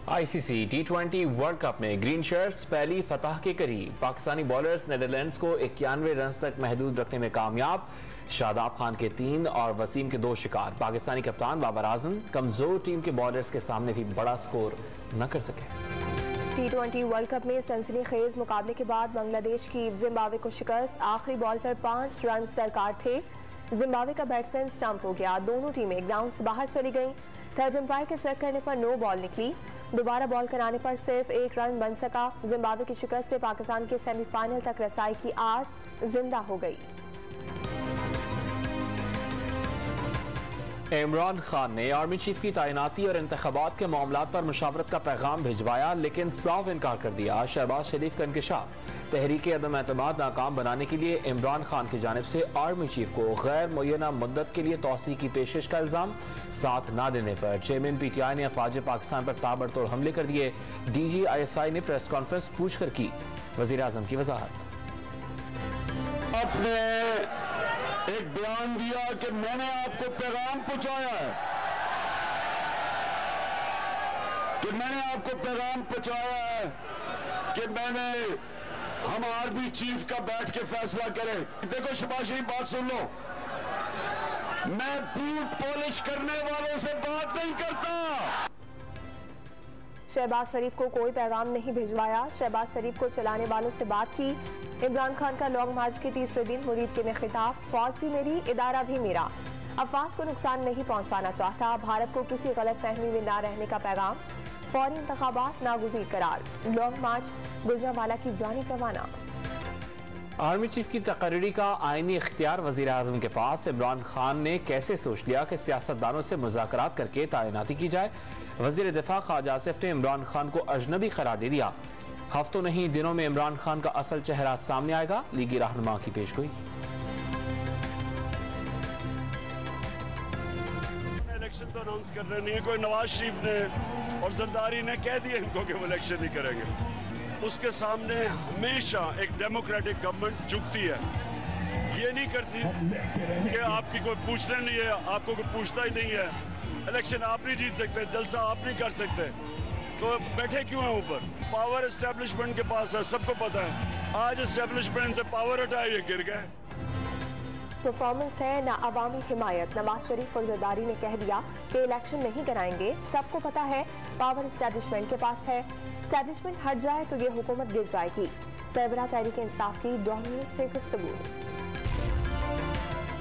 ICC T20 world cup में green shirts पहली फतह के करीब। पाकिस्तानी बॉलर्स नेदरलैंड्स को 91 रन तक महदूद रखने में कामयाब। शादाब खान के 3 और वसीम के 2 शिकार। पाकिस्तानी कप्तान बाबर आजम कमजोर टीम के बॉलर्स के सामने भी बड़ा स्कोर न कर सके। T20 वर्ल्ड कप में सनसनीखेज मुकाबले के बाद बांग्लादेश की जिम्बाब्वे को शिकस्त। आखिरी बॉल पर 5 रन दरकार थे। जिम्बाब्वे का बैट्समैन स्टंप हो गया। दोनों टीमें ग्राउंड से बाहर चली गईं। थर्ड अंपायर के चेक करने पर नो बॉल निकली। दोबारा बॉल कराने पर सिर्फ 1 रन बन सका। जिम्बाब्वे की शिकस्त से पाकिस्तान के सेमीफाइनल तक रसाई की आस जिंदा हो गई। इमरान खान ने आर्मी चीफ की तैनाती और इंतखाबात के मामलात पर मुशावरत का पैगाम भिजवाया, लेकिन साफ इनकार कर दिया। शहबाज शरीफ का इंकशाफ। तहरीक अदम एतमाद नाकाम बनाने के लिए इमरान खान की जानिब से आर्मी चीफ को गैर मुय्यना मुद्दत के लिए तौसी की पेशकश का इल्जाम। साथ न देने पर चेयरमैन PTI ने अफवाज पाकिस्तान पर ताबड़तोड़ हमले कर दिए। DG ISI ने प्रेस कॉन्फ्रेंस पूछ कर की वजीर आजम की वजाहत। एक बयान दिया कि मैंने आपको पैगाम पहुंचाया है, कि मैंने हम आर्मी चीफ का बैठ के फैसला करें। देखो शहबाज शरीफ, बात सुन लो, मैं बूट पॉलिश करने वालों से बात नहीं करता। शहबाज शरीफ को कोई पैगाम नहीं भिजवाया। शहबाज शरीफ को चलाने वालों से बात की। इमरान खान का लॉन्ग मार्च के तीसरे दिन मुरीद के में खिताब। फौज भी मेरी, इदारा भी मेरा। अफवाज को नुकसान नहीं पहुंचाना चाहता। भारत को किसी गलत फहमी में ना रहने का पैगाम। फौरी इंतखाबात नागुज़ीर करार। लॉन्ग मार्च गुजरांवाला की जानिब रवाना। आर्मी चीफ की तकर्री का आईनी इख्तियार वजीर आजम के पास। इमरान खान ने कैसे सोच लिया कि सियासतदानों से मुज़ाकरात करके तैनाती की जाए। वजीर दिफा ख्वाजा आसिफ ने इमरान खान को अजनबी करार दे दिया। हफ्तों नहीं दिनों में इमरान खान का असल चेहरा सामने आएगा। लीगी रहनुमा की पेशगोई। इलेक्शन तो अनाउंस कर रहे नहीं है कोई। नवाज शरीफ ने और जरदारी ने कह दिया इनको कि वो इलेक्शन नहीं करेंगे। उसके सामने हमेशा एक डेमोक्रेटिक गवर्नमेंट झुकती है, ये नहीं करती कि आपकी कोई पूछना नहीं है, आपको कोई पूछता ही नहीं है। इलेक्शन आप नहीं जीत सकते, जलसा आप नहीं कर सकते, तो बैठे क्यों हैं ऊपर? पावर एस्टेब्लिशमेंट के पास है, सबको पता है। आज एस्टेब्लिशमेंट से पावर हटाए, ये गिर गए। परफॉर्मेंस है ना अवामी हिमायत। नवाज शरीफ और जरदारी ने कह दिया कि इलेक्शन नहीं कराएंगे। सबको पता है पावर एस्टेब्लिशमेंट के पास है। एस्टेब्लिशमेंट हट जाए तो ये हुकूमत गिर जाएगी। सरबराह तहरीक इंसाफ की डॉन न्यूज़ से गुफ्तगू।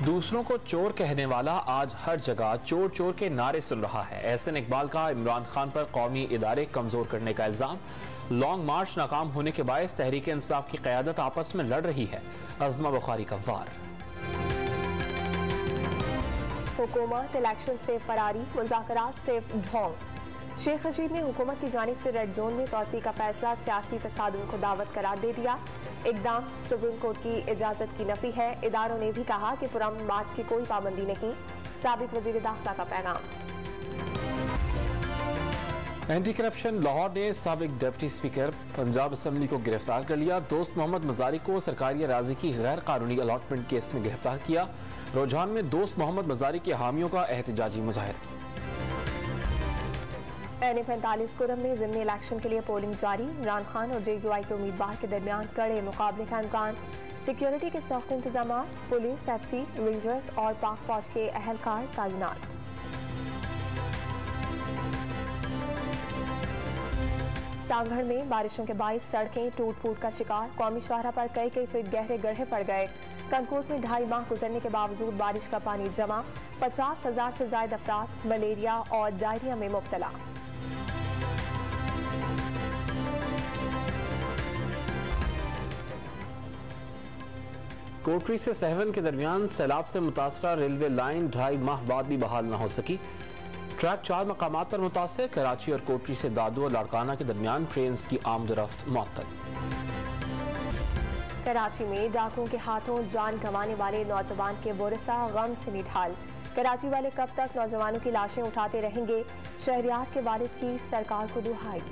दूसरों को चोर कहने वाला आज हर जगह चोर चोर के नारे सुन रहा है। एहसन इकबाल का इमरान खान पर कौमी इदारे कमजोर करने का इल्जाम। लॉन्ग मार्च नाकाम होने के बायस तहरीक इंसाफ की क़यादत आपस में लड़ रही है। अज़मा बुखारी का वार। हुकूमत इलेक्शन से फरारी, मुज़ाकरात सिर्फ ढोंग। शेख रशीद ने हुकूमत की जानिब से रेड जोन में तोसी का फैसला सियासी तसादुम को दावत करार दे दिया। इकदाम सुप्रीम कोर्ट की इजाजत की नफी है। इदारों ने भी कहा कि पुरअमन मार्च की कोई पाबंदी नहीं। साबिक वजीर दाखिला का पैगाम। एंटी करप्शन लाहौर ने साबिक डिप्टी स्पीकर पंजाब असम्बली को गिरफ्तार कर लिया। दोस्त मोहम्मद मजारी को सरकारी अराजी की गैर कानूनी अलॉटमेंट केस में गिरफ्तार किया। रुझान में दोस्त मोहम्मद मजारी के हामियों का एहतजाजी मुजाहिरा। NA-45 कुरम में ज़िमनी इलेक्शन के लिए पोलिंग जारी। इमरान खान और JUI के उम्मीदवार के दरमियान कड़े मुकाबले का इम्कान। सिक्योरिटी के सख्त इंतजाम। पुलिस, FC, रेंजर्स और पाक फौज के अहलकार तैनात। सांगढ़ में बारिशों के बाइस सड़कें टूट फूट का शिकार। कौमी शाहरा पर कई फीट गहरे गड्ढे पड़ गए। कनकोट में 2.5 माह गुजरने के बावजूद बारिश का पानी जमा। 50,000 से ज्यादा अफराद मलेरिया और डायरिया में मुब्तला। कोटरी से सहवन के दरमियान सैलाब से मुतासरा रेलवे लाइन 2.5 माह बाद भी बहाल न हो सकी। ट्रैक 4 मकामात पर मुतासर। कराची और कोटरी से दादू और लाड़काना के दरमियान ट्रेन की आमदरफ्त मुअत्तल। कराची में डाकुओं के हाथों जान गंवाने वाले नौजवान के वारिसा गम से निढाल। कराची वाले कब तक नौजवानों की लाशें उठाते रहेंगे? शहरियार के वालिद की सरकार को दुहाई।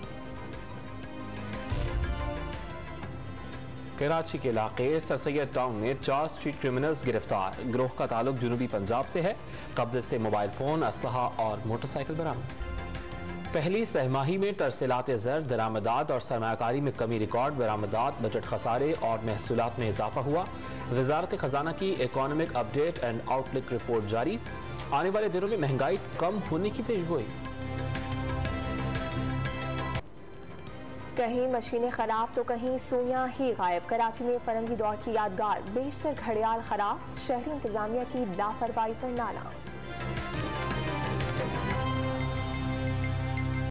कराची के इलाके सर सैयद टाउन में 4 स्ट्रीट क्रिमिनल्स गिरफ्तार। गिरोह का ताल्लुक जुनूबी पंजाब से है। कब्जे से मोबाइल फोन, असलहा और मोटरसाइकिल बरामद। पहली सहमाही में तरसीलात ज़र, दरामदात और सरमायाकारी में कमी रिकॉर्ड, बरामदात, बजट खसारे और महसूलात में इजाफा हुआ। वजारत खजाना की economic update and outlook report जारी। आने वाले दिनों में महंगाई कम होने की पेशगोई। कहीं मशीनें खराब तो कहीं सुइयां ही गायब। कराची में फरंगी दौर की यादगार, बेशतर घड़ियाल खराब, शहरी इंतजामिया की लापरवाही पर नाला।